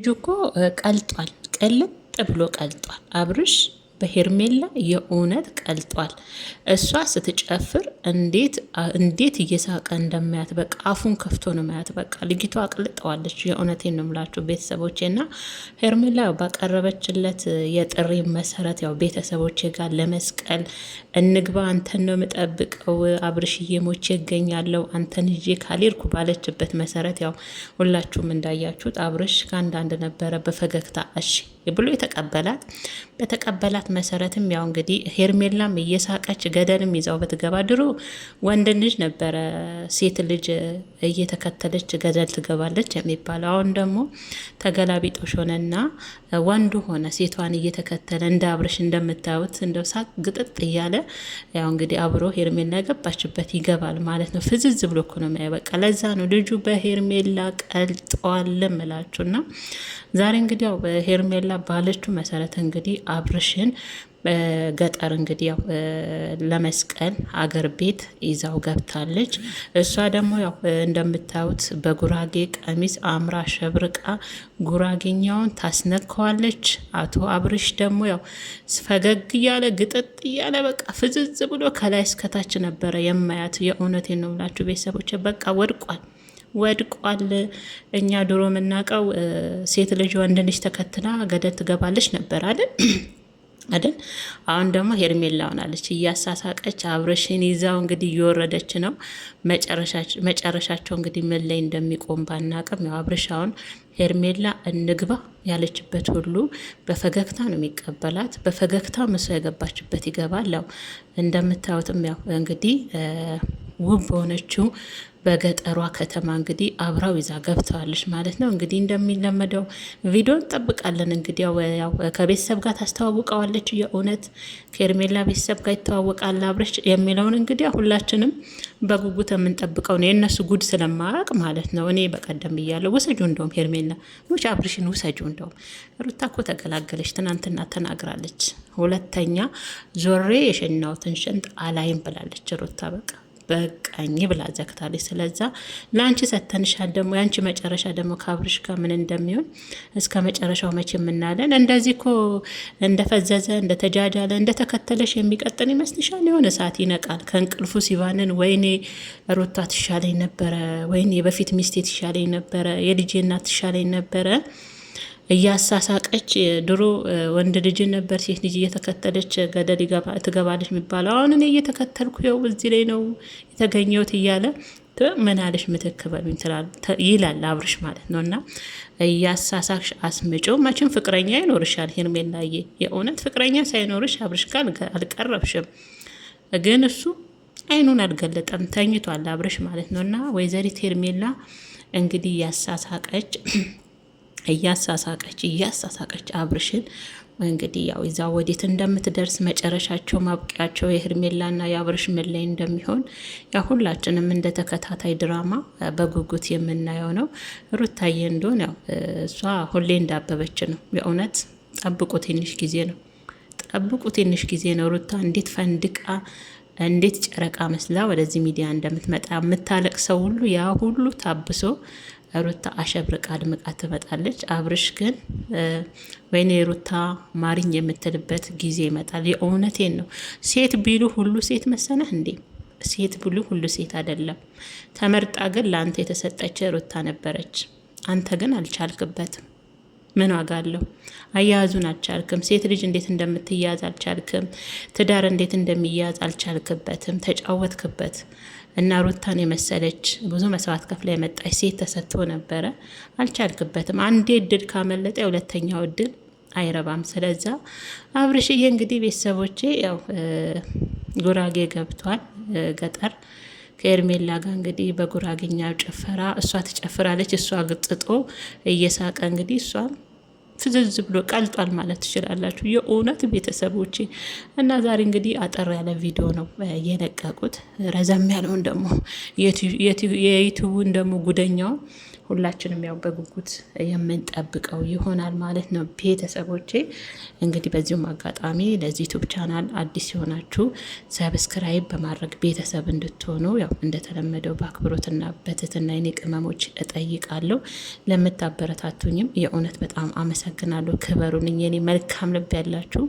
ልጁ እኮ ቀልጧል፣ ቅልጥ ብሎ ቀልጧል። አብርሽ በሄርሜላ የእውነት ቀልጧል። እሷ ስትጨፍር እንዴት እየሳቀ እንደማያት በቃ አፉን ከፍቶ ነው ማያት። በቃ ልጅቷ አቅልጠዋለች። የእውነቴን ነው የምላችሁ ቤተሰቦቼ። እና ሄርሜላ ባቀረበችለት የጥሪ መሰረት ያው ቤተሰቦቼ ጋር ለመስቀል እንግባ፣ አንተን ነው የምጠብቀው፣ አብርሽዬ ሞቼ እገኛለሁ አንተን ይዤ ካልሄድኩ ባለችበት መሰረት ያው ሁላችሁም እንዳያችሁት አብርሽ ከአንዳንድ ነበረ በፈገግታ እሺ ብሎ የተቀበላት። በተቀበላት መሰረትም ያው እንግዲህ ሄርሜላም እየሳቀች ገደልም ይዛው በትገባ፣ ድሮ ወንድ ልጅ ነበረ ሴት ልጅ እየተከተለች ገደል ትገባለች የሚባለው። አሁን ደግሞ ተገላቢጦሽ ሆነና ወንዱ ሆነ ሴቷን እየተከተለ እንደ አብርሽ እንደምታዩት እንደው ሳቅ ግጥጥ እያለ ያው እንግዲህ አብሮ ሄርሜላ ገባችበት ይገባል ማለት ነው። ፍዝዝ ብሎ እኮ ነው የሚያበቃ። ለዛ ነው ልጁ በሄርሜላ ቀልጧል እምላችሁና ዛሬ እንግዲህ ያው በሄርሜላ ባለችው መሰረት እንግዲህ አብርሽን ገጠር እንግዲህ ያው ለመስቀል አገር ቤት ይዛው ገብታለች። እሷ ደግሞ ያው እንደምታዩት በጉራጌ ቀሚስ አምራ ሸብርቃ ጉራጌኛውን ታስነካዋለች። አቶ አብርሽ ደግሞ ያው ፈገግ እያለ ግጥጥ እያለ በቃ ፍዝዝ ብሎ ከላይ እስከታች ነበረ የማያት። የእውነቴን ነው ብላችሁ ቤተሰቦች በቃ ወድቋል። እኛ ድሮ የምናውቀው ሴት ልጅ ወንድ ልጅ ተከትላ ገደል ትገባለች ነበር አይደል? አሁን ደግሞ ሄርሜላ ሆናለች እያሳሳቀች አብርሽን ይዛው እንግዲህ እየወረደች ነው። መጨረሻቸው እንግዲህ ምን ላይ እንደሚቆም ባናቅም ያው አብርሽ አሁን ሄርሜላ እንግባ ያለችበት ሁሉ በፈገግታ ነው የሚቀበላት። በፈገግታ ምሷ የገባችበት ይገባል። ያው እንደምታዩትም ያው እንግዲህ ውብ በሆነችው በገጠሯ ከተማ እንግዲህ አብራው ይዛ ገብተዋለች ማለት ነው። እንግዲህ እንደሚለመደው ቪዲዮ እንጠብቃለን። እንግዲህ ያው ከቤተሰብ ጋር ታስተዋውቀዋለች። የእውነት ከሄርሜላ ቤተሰብ ጋር ይተዋወቃል አብርሽ የሚለውን እንግዲህ ሁላችንም በጉጉት የምንጠብቀው ነው። የእነሱ ጉድ ስለማያውቅ ማለት ነው። እኔ በቀደም ብያለሁ፣ ውሰጁ እንደውም ሄርሜላ ሙች አብርሽን ውሰጁ። እንደውም ሩታ እኮ ተገላገለች፣ ትናንትና ተናግራለች። ሁለተኛ ዞሬ የሸናውትን ሽንጥ አላይም ብላለች ሩታ። በቃኝ ብላ ዘግታለች። ስለዛ ለአንቺ ሰተንሻል። ደግሞ የአንቺ መጨረሻ ደግሞ ከአብርሽ ጋር ምን እንደሚሆን እስከ መጨረሻው መቼ የምናለን። እንደዚህ እኮ እንደፈዘዘ እንደተጃጃለ እንደተከተለሽ የሚቀጥል ይመስልሻል? የሆነ ሰዓት ይነቃል ከእንቅልፉ ሲባንን፣ ወይኔ ሩታ ትሻለኝ ነበረ፣ ወይኔ በፊት ሚስቴ ትሻለኝ ነበረ፣ የልጄ እናት ትሻለኝ ነበረ እያሳሳቀች ድሮ ወንድ ልጅ ነበር ሴት ልጅ እየተከተለች ገደል ትገባለች የሚባለው። አሁን እኔ እየተከተልኩ ያው እዚህ ላይ ነው የተገኘሁት እያለ ምን አለሽ ምትክ በሉኝ ይላል አብርሽ ማለት ነው። እና እያሳሳቅሽ አስምጪው። መቼም ፍቅረኛ ይኖርሻል ሄርሜላዬ። የእውነት ፍቅረኛ ሳይኖርሽ አብርሽ ጋር አልቀረብሽም። ግን እሱ አይኑን አልገለጠም፣ ተኝቷል አብርሽ ማለት ነው። እና ወይዘሪት ሄርሜላ እንግዲህ እያሳሳቀች አብርሽን እንግዲህ ያው ይዛ ወዴት እንደምትደርስ መጨረሻቸው ማብቂያቸው የሄርሜላና የአብርሽ ምን ላይ እንደሚሆን ያው ሁላችንም እንደ ተከታታይ ድራማ በጉጉት የምናየው ነው። ሩታዬ እንደሆነ ያው እሷ ሁሌ እንዳበበች ነው። የእውነት ጠብቁ ትንሽ ጊዜ ነው። ሩታ እንዴት ፈንድቃ እንዴት ጨረቃ መስላ ወደዚህ ሚዲያ እንደምትመጣ የምታለቅሰው ሁሉ ያ ሁሉ ታብሶ ሩታ አሸብርቃ አድምቃ ትመጣለች። አብርሽ ግን ወይኔ ሩታ ማሪኝ የምትልበት ጊዜ ይመጣል። የእውነቴን ነው። ሴት ቢሉ ሁሉ ሴት መሰነህ እንዴ? ሴት ቢሉ ሁሉ ሴት አይደለም። ተመርጣ ግን ለአንተ የተሰጠች ሩታ ነበረች። አንተ ግን አልቻልክበትም። ምን ዋጋ አለው? አያያዙን አልቻልክም። ሴት ልጅ እንዴት እንደምትያዝ አልቻልክም። ትዳር እንዴት እንደሚያዝ አልቻልክበትም። ተጫወትክበት። እና ሩታን የመሰለች ብዙ መስዋዕት ከፍላ የመጣች ሴት ተሰጥቶ ነበረ፣ አልቻልክበትም። አንዴ እድል ካመለጠ የሁለተኛው እድል አይረባም። ስለዛ አብርሽዬ እንግዲህ ቤተሰቦቼ ያው ጉራጌ ገብቷል ገጠር ከሄርሜላ ጋር እንግዲህ በጉራጌኛ ጭፈራ እሷ ትጨፍራለች፣ እሷ ግጥጦ እየሳቀ እንግዲህ እሷም ፍዝዝ ብሎ ቀልጧል ማለት ትችላላችሁ። የእውነት ቤተሰቦቼ እና ዛሬ እንግዲህ አጠር ያለ ቪዲዮ ነው የለቀቁት። ረዘም ያለውን ደግሞ የዩቲዩቡን ደግሞ ጉደኛው ሁላችንም ያው በጉጉት የምንጠብቀው ይሆናል ማለት ነው። ቤተሰቦቼ እንግዲህ በዚሁም አጋጣሚ ለዚህ ዩቱብ ቻናል አዲስ የሆናችሁ ሰብስክራይብ በማድረግ ቤተሰብ እንድትሆኑ ያው እንደተለመደው በአክብሮትና በትህትና የኔ ቅመሞች እጠይቃለሁ። ለምታበረታቱኝም የእውነት በጣም አመሰግናለሁ። ክበሩልኝ የኔ መልካም ልብ ያላችሁ